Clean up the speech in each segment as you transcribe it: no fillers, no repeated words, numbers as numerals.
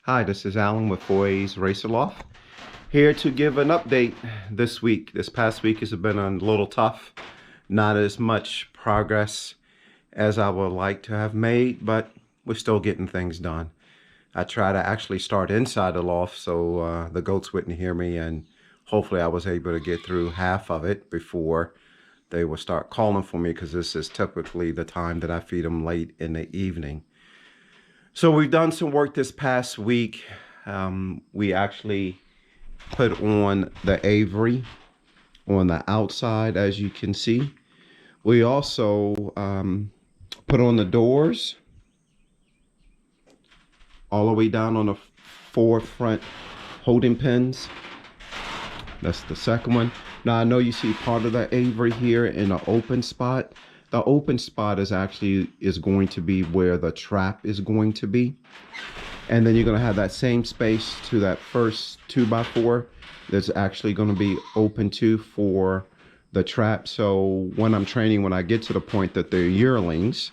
Hi, this is Alan with 4A's Racer Loft. Here to give an update this week. This past week has been a little tough. Not as much progress as I would like to have made, but we're still getting things done. I try to actually start inside the loft so the goats wouldn't hear me, and hopefully I was able to get through half of it before they will start calling for me, because this is typically the time that I feed them late in the evening. So we've done some work this past week. We actually put on the aviary on the outside, as you can see. We also put on the doors all the way down on the four front holding pins. That's the second one. Now I know you see part of the aviary here in an open spot. The open spot is going to be where the trap is going to be. And then you're going to have that same space to that first 2x4 that's actually going to be open to for the trap. So when I'm training, when I get to the point that they're yearlings,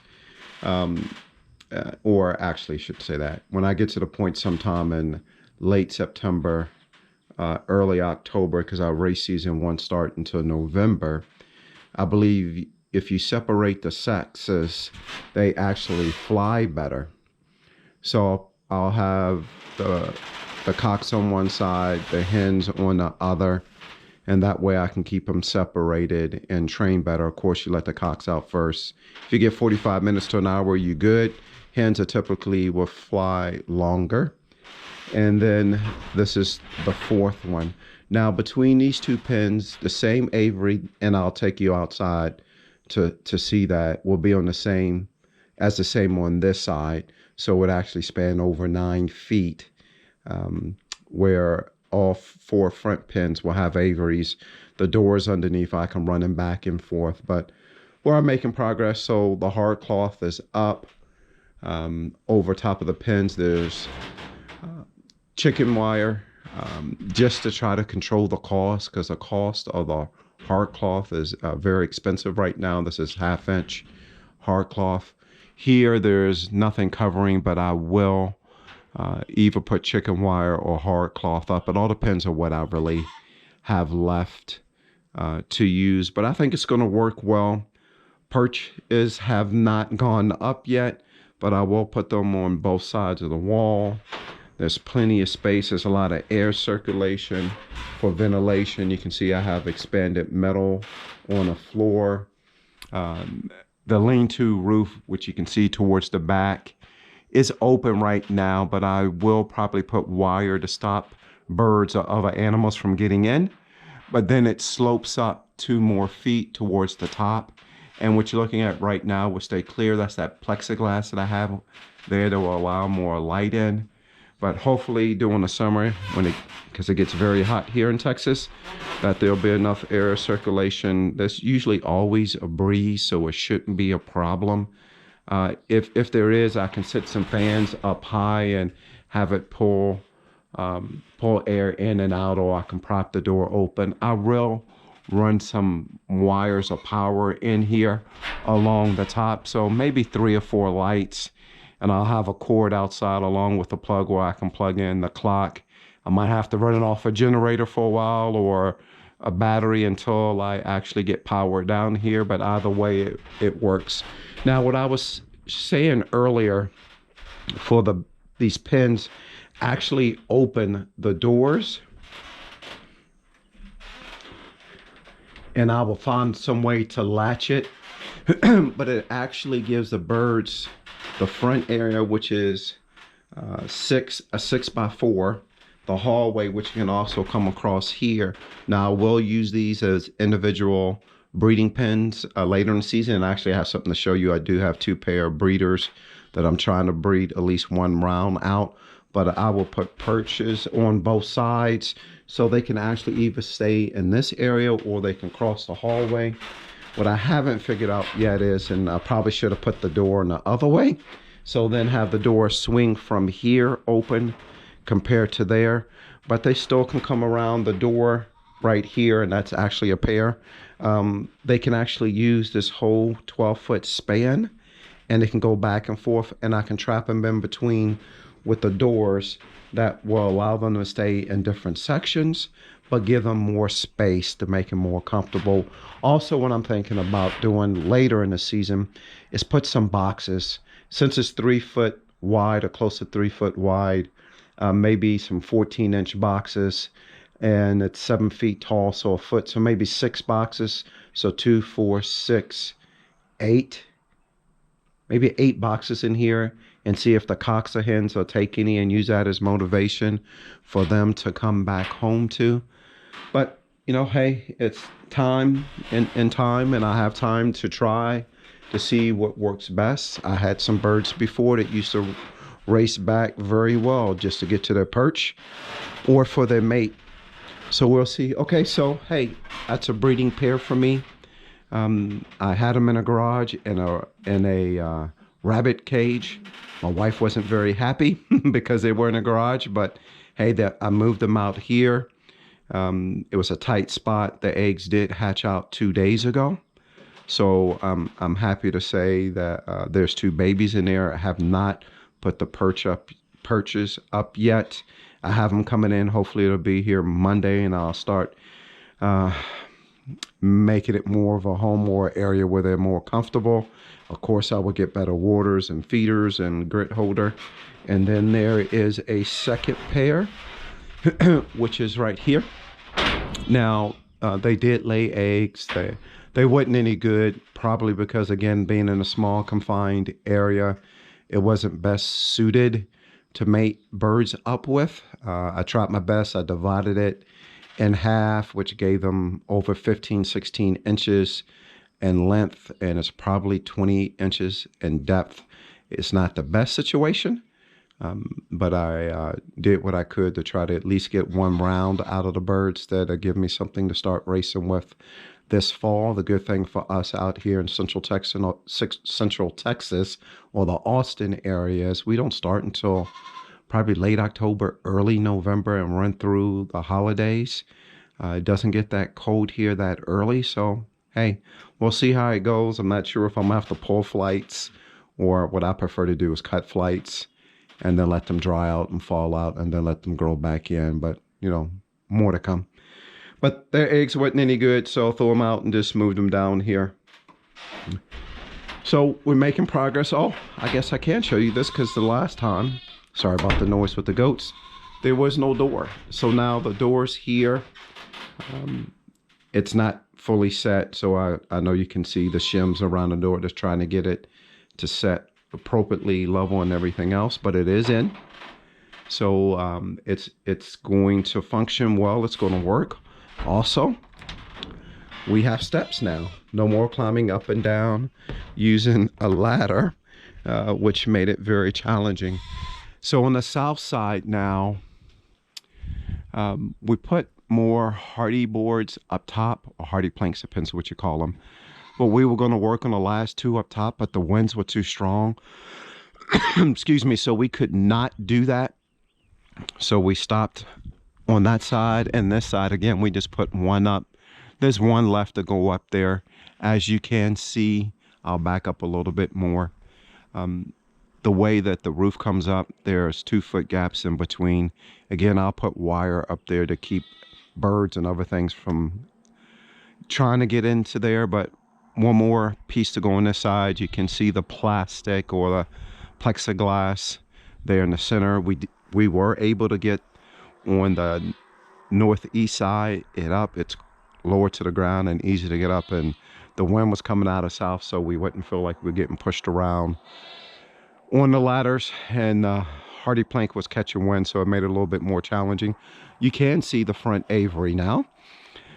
or actually should say that, when I get to the point sometime in late September, early October, because our race season won't start until November, I believe if you separate the sexes, they actually fly better. So I'll have the cocks on one side, the hens on the other, and that way I can keep them separated and train better. Of course, you let the cocks out first. If you get 45 minutes to an hour, you good. Hens are typically will fly longer. And then this is the fourth one. Now between these two pins, the same aviary, and I'll take you outside to see that, will be on the same on this side. So it would actually span over 9 feet, where all four front pins will have aviaries. The doors underneath, I can run them back and forth, but we're making progress. So the hard cloth is up. Over top of the pins, there's chicken wire, just to try to control the cost, because the cost of the hard cloth is very expensive right now. This is 1/2 inch hard cloth. Here there's nothing covering, but I will either put chicken wire or hard cloth up. It all depends on what I really have left to use, but I think it's going to work well. Perches have not gone up yet, but I will put them on both sides of the wall. There's plenty of space. There's a lot of air circulation for ventilation. You can see I have expanded metal on the floor. The lean-to roof, which you can see towards the back, is open right now, but I will probably put wire to stop birds or other animals from getting in. But then it slopes up 2 more feet towards the top. And what you're looking at right now will stay clear. That's that plexiglass that I have there that will allow more light in. But hopefully during the summer, because it gets very hot here in Texas, that there'll be enough air circulation. There's usually always a breeze, so it shouldn't be a problem. If there is, I can set some fans up high and have it pull air in and out, or I can prop the door open. I will run some wires of power in here along the top, so maybe 3 or 4 lights. And I'll have a cord outside along with a plug where I can plug in the clock. I might have to run it off a generator for a while or a battery until I actually get power down here, but either way it works. Now what I was saying earlier, for these pins actually open the doors, and I will find some way to latch it, but it actually gives the birds the front area, which is a 6x4, the hallway, which can also come across here. Now I will use these as individual breeding pens later in the season, and actually I have something to show you. I do have 2 pair of breeders that I'm trying to breed at least 1 round out, but I will put perches on both sides so they can actually either stay in this area or they can cross the hallway. What I haven't figured out yet is, and I probably should have put the door in the other way, so then have the door swing from here open compared to there, but they still can come around the door right here, and that's actually a pair. They can actually use this whole 12-foot span, and they can go back and forth, and I can trap them in between with the doors that will allow them to stay in different sections, but give them more space to make them more comfortable. Also, what I'm thinking about doing later in the season is put some boxes. Since it's 3 foot wide or close to 3 foot wide, maybe some 14-inch boxes, and it's 7 feet tall, so a foot, so maybe 6 boxes. So 2, 4, 6, 8, maybe 8 boxes in here, and see if the cocks or hens will take any and use that as motivation for them to come back home to. But, you know, hey, it's time and time, and I have time to try to see what works best. I had some birds before that used to race back very well just to get to their perch or for their mate. So we'll see. Okay, so hey, that's a breeding pair for me. I had them in a garage in a rabbit cage. My wife wasn't very happy because they were in a garage, but hey, I moved them out here. It was a tight spot. The eggs did hatch out 2 days ago. So I'm happy to say that there's 2 babies in there. I have not put the perches up yet. I have them coming in. Hopefully it'll be here Monday, and I'll start making it more of a home or area where they're more comfortable. Of course, I will get better waters and feeders and grit holder. And then there is a second pair, which is right here. Now, they did lay eggs. They wasn't any good, probably because, again, being in a small confined area, it wasn't best suited to mate birds up with. I tried my best. I divided it in half, which gave them over 15, 16 inches in length, and it's probably 20 inches in depth. It's not the best situation, but I did what I could to try to at least get one round out of the birds that'll give me something to start racing with this fall. The good thing for us out here in Central Texas or the Austin area is we don't start until probably late October, early November, and run through the holidays. It doesn't get that cold here that early, so hey, we'll see how it goes. I'm not sure if I'm gonna have to pull flights, or what I prefer to do is cut flights and then let them dry out and fall out and then let them grow back in. But, you know, more to come. But their eggs wasn't any good, so I'll throw them out and just move them down here. So we're making progress. Oh, I guess I can show you this because the last time, sorry about the noise with the goats, there was no door. So now the door's here. It's not fully set, so I know you can see the shims around the door, just trying to get it to set appropriately level and everything else, but it is in. So it's going to function well. It's going to work. Also, we have steps now. No more climbing up and down using a ladder, which made it very challenging. So on the south side now, we put more hardy boards up top, or hardy planks, depends what you call them. But we were going to work on the last 2 up top, but the winds were too strong. Excuse me, so we could not do that. So we stopped on that side, and this side again we just put one up. There's one left to go up there. As you can see, I'll back up a little bit more. The way that the roof comes up, there's 2-foot gaps in between. Again, I'll put wire up there to keep birds and other things from trying to get into there. But one more piece to go on this side. You can see the plastic or the plexiglass there in the center. We were able to get on the northeast side it's lower to the ground and easy to get up, and the wind was coming out of south, so we wouldn't feel like we were getting pushed around on the ladders, and hardy plank was catching wind, so it made it a little bit more challenging. You can see the front aviary now.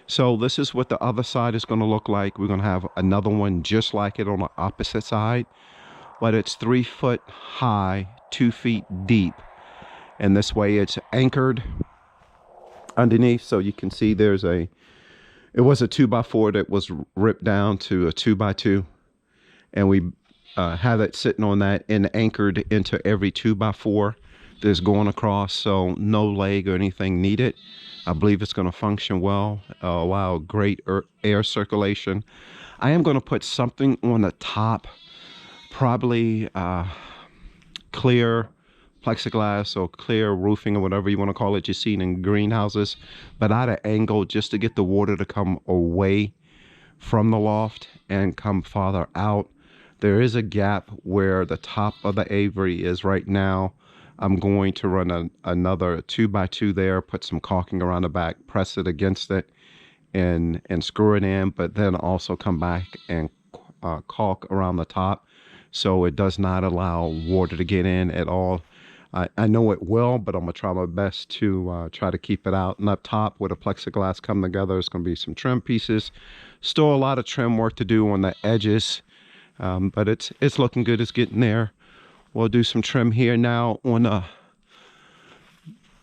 So this is what the other side is going to look like. We're going to have another one just like it on the opposite side, but it's 3 foot high, 2 feet deep, and this way it's anchored underneath. So you can see it was a 2x4 that was ripped down to a 2x2, and we have it sitting on that and anchored into every 2x4 that's going across, so no leg or anything needed. I believe it's going to function well, allow great air circulation. I am going to put something on the top, probably clear plexiglass or clear roofing or whatever you want to call it you see in greenhouses, but at an angle just to get the water to come away from the loft and come farther out. There is a gap where the top of the aviary is right now. I'm going to run another 2x2 there, put some caulking around the back, press it against it, and screw it in, but then also come back and caulk around the top so it does not allow water to get in at all. I know it will, but I'm gonna try my best to try to keep it out. And up top where the plexiglass come together, it's gonna be some trim pieces. Still a lot of trim work to do on the edges, but it's looking good. It's getting there. We'll do some trim here now on the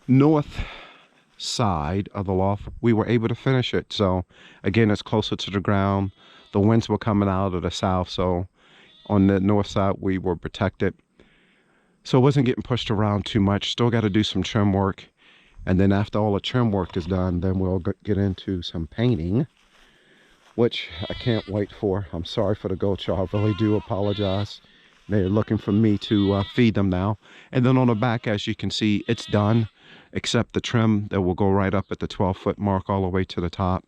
north side of the loft. We were able to finish it, so again, it's closer to the ground. The winds were coming out of the south, so on the north side we were protected, so it wasn't getting pushed around too much. Still got to do some trim work, and then after all the trim work is done, then we'll get into some painting, which I can't wait for. I'm sorry for the goats, y'all. I really do apologize. They're looking for me to feed them now. And then on the back, as you can see, it's done, except the trim that will go right up at the 12-foot mark all the way to the top.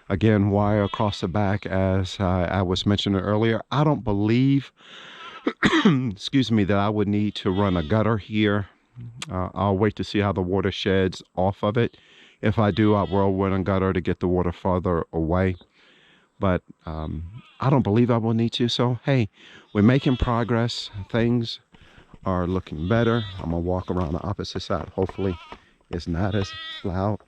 Again, wire across the back, as I was mentioning earlier. I don't believe, excuse me, that I would need to run a gutter here. I'll wait to see how the water sheds off of it. If I do, I will run a gutter to get the water farther away. But I don't believe I will need to. So, hey, we're making progress. Things are looking better. I'm going to walk around the opposite side. Hopefully, it's not as loud.